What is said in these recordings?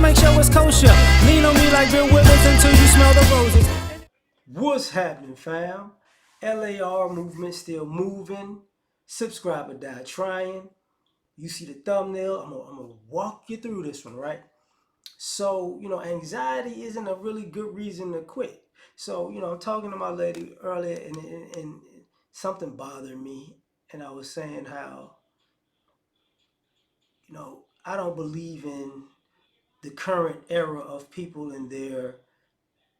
make sure it's kosher. Lean on me like Bill Withers until you smell the roses. What's happening, fam? LAR movement still moving. Subscriber died trying. You see the thumbnail. I'm gonna walk you through this one, right? So, anxiety isn't a really good reason to quit. So, I'm talking to my lady earlier, and something bothered me, and I was saying how, I don't believe in the current era of people and their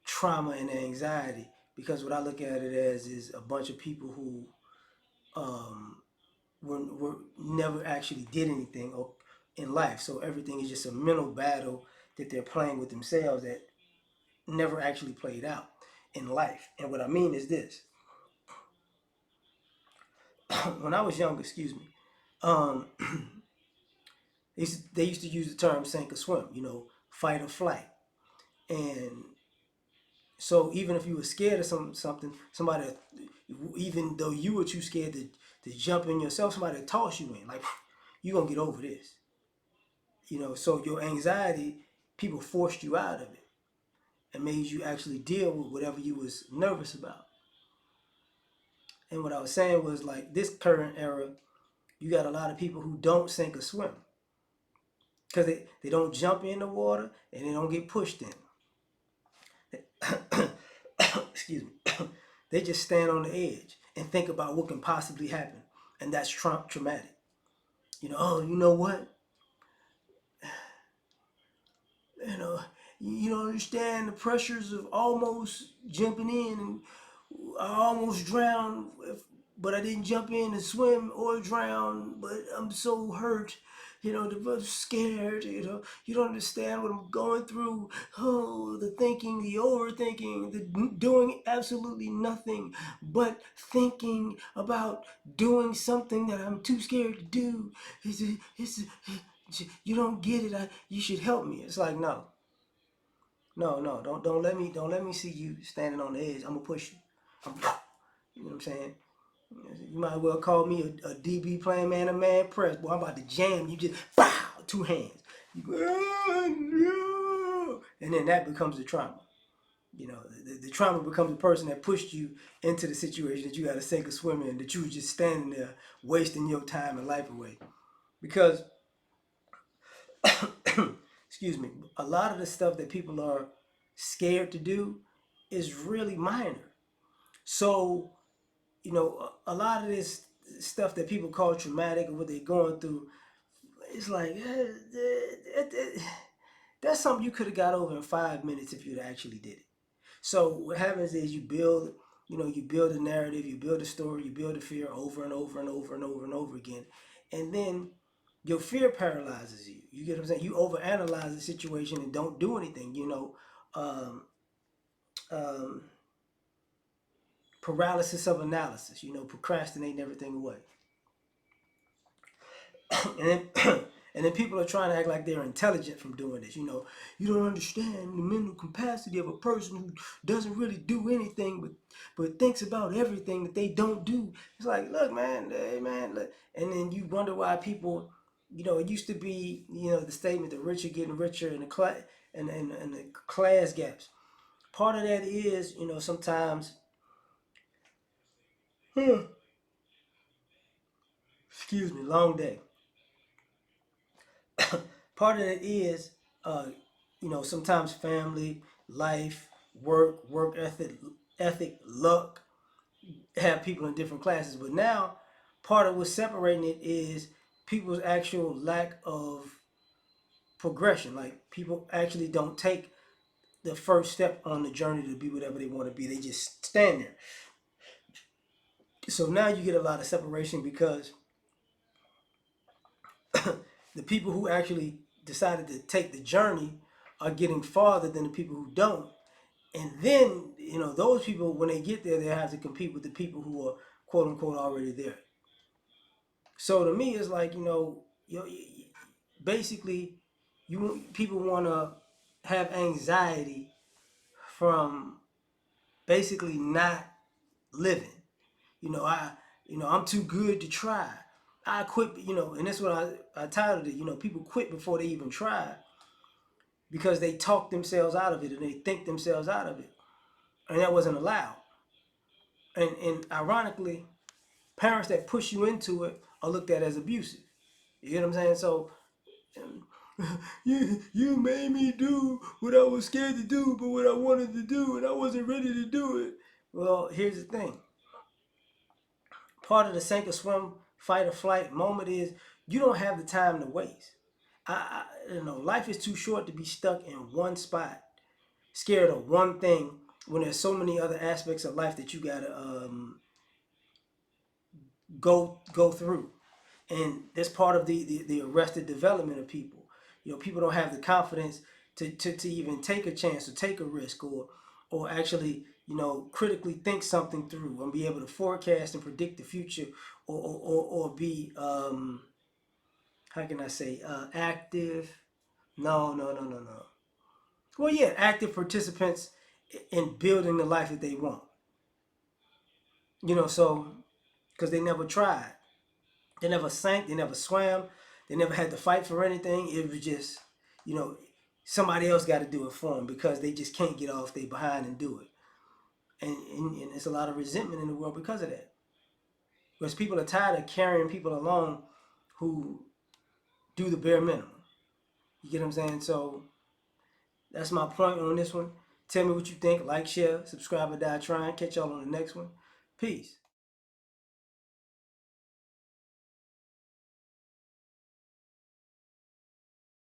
trauma and anxiety, because what I look at it as is a bunch of people who um, were never actually did anything in life. So everything is just a mental battle that they're playing with themselves that never actually played out in life. And what I mean is this: when I was young, excuse me, um, they used to use the term sink or swim, fight or flight. And so even if you were scared of something, somebody, even though you were too scared to jump in yourself, somebody toss you in, like, you're going to get over this. So your anxiety, people forced you out of it and made you actually deal with whatever you was nervous about. And what I was saying was, like, this current era, you got a lot of people who don't sink or swim because they don't jump in the water and they don't get pushed in. Excuse me. They just stand on the edge and think about what can possibly happen, and that's traumatic. Oh, you know what? You know, you don't understand the pressures of almost jumping in, and I almost drowned, but I didn't jump in and swim or drown. But I'm so hurt, I'm scared. You don't understand what I'm going through. Oh, the thinking, the overthinking, the doing absolutely nothing but thinking about doing something that I'm too scared to do. It's, you don't get it. You should help me. It's like, no, no, don't let me see you standing on the edge. I'm gonna push you. You know what I'm saying? You might well call me a DB playing man-to-man press. Boy, I'm about to jam you. Just bow, two hands. You go, oh, no. And then that becomes the trauma. The trauma becomes the person that pushed you into the situation that you got to sink or swim in, that you were just standing there wasting your time and life away. Because, excuse me, a lot of the stuff that people are scared to do is really minor. So, a lot of this stuff that people call traumatic or what they're going through, it's like, that's something you could have got over in 5 minutes if you'd actually did it. So what happens is you build a narrative, you build a story, you build a fear over and over and over and over and over again. And then your fear paralyzes you. You get what I'm saying? You overanalyze the situation and don't do anything, um, um, paralysis of analysis, procrastinating everything away. And then, and then people are trying to act like they're intelligent from doing this. You don't understand the mental capacity of a person who doesn't really do anything but thinks about everything that they don't do. It's like, look, man, hey, man, look. And then you wonder why people, it used to be, the statement, the rich are getting richer, and the class and the class gaps. Part of that is, sometimes, excuse me, long day. Part of it is, uh, sometimes family, life, work ethic, luck, have people in different classes. But now, part of what's separating it is people's actual lack of progression. Like, people actually don't take the first step on the journey to be whatever they want to be. They just stand there. So now you get a lot of separation because the people who actually decided to take the journey are getting farther than the people who don't. And then, those people, when they get there, they have to compete with the people who are quote unquote already there. So to me, it's like, basically, people want to have anxiety from basically not living. I'm too good to try. I quit, and that's what I titled it. People quit before they even try. because they talk themselves out of it and they think themselves out of it, and that wasn't allowed. And ironically, parents that push you into it are looked at as abusive. You get what I'm saying? So you made me do what I was scared to do, but what I wanted to do, and I wasn't ready to do it. Well, here's the thing. Part of the sink or swim, fight or flight moment is you don't have the time to waste. Life is too short to be stuck in one spot, scared of one thing when there's so many other aspects of life that you gotta go through. And that's part of the arrested development of people. People don't have the confidence to even take a chance or take a risk or actually critically think something through and be able to forecast and predict the future or be how can I say active. No. Well, yeah, active participants in building the life that they want. So because they never tried. They never sank. They never swam. They never had to fight for anything. It was just, you know, somebody else got to do it for them because they just can't get off their behind and do it. And there's a lot of resentment in the world because of that. Because people are tired of carrying people along who do the bare minimum. You get what I'm saying? So that's my point on this one. Tell me what you think. Like, share, subscribe, or die trying. Catch y'all on the next one. Peace.